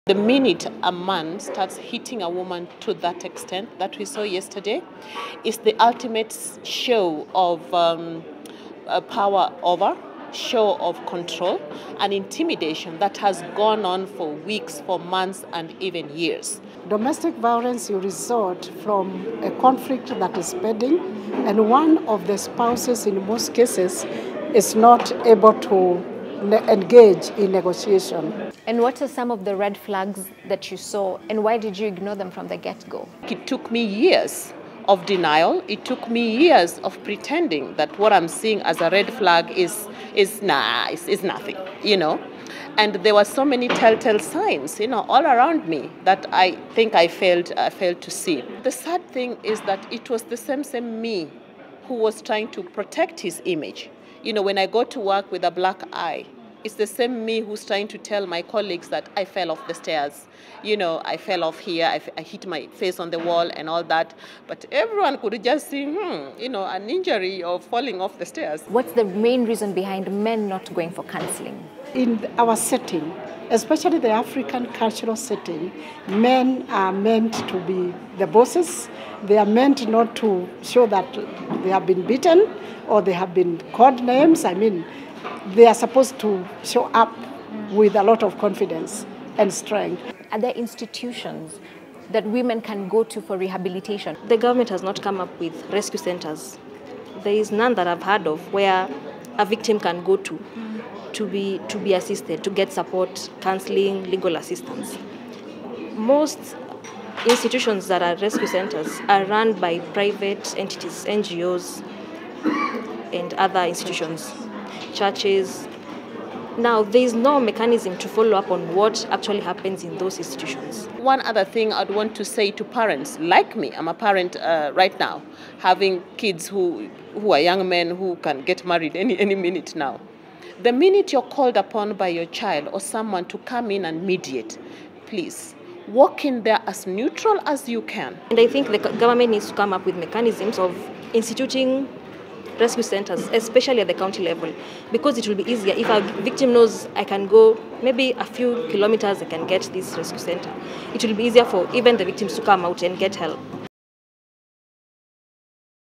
The minute a man starts hitting a woman to that extent that we saw yesterday is the ultimate show of power over, show of control and intimidation that has gone on for weeks, for months and even years. Domestic violence, you resort from a conflict that is pending, and one of the spouses in most cases is not able to engage in negotiation. And what are some of the red flags that you saw, and why did you ignore them from the get-go? It took me years of denial. It took me years of pretending that what I'm seeing as a red flag is nothing, And there were so many telltale signs, all around me that I think I failed to see. The sad thing is that it was the same me who was trying to protect his image. When I go to work with a black eye, it's the same me who's trying to tell my colleagues that I fell off the stairs. I fell off here, I hit my face on the wall and all that. But everyone could just see, an injury of falling off the stairs. What's the main reason behind men not going for counseling? In our setting, especially the African cultural setting, men are meant to be the bosses. They are meant not to show that they have been beaten or they have been called names. They are supposed to show up with a lot of confidence and strength. Are there institutions that women can go to for rehabilitation? The government has not come up with rescue centers. There is none that I've heard of where a victim can go to be assisted, to get support, counseling, legal assistance. Most institutions that are rescue centers are run by private entities, NGOs, and other institutions, churches. Now, there is no mechanism to follow up on what actually happens in those institutions. One other thing I'd want to say to parents like me, I'm a parent right now, having kids who are young men who can get married any minute now. The minute you're called upon by your child or someone to come in and mediate, please walk in there as neutral as you can. And I think the government needs to come up with mechanisms of instituting rescue centers, especially at the county level, because it will be easier if a victim knows I can go maybe a few kilometers, I can get this rescue center. It will be easier for even the victims to come out and get help.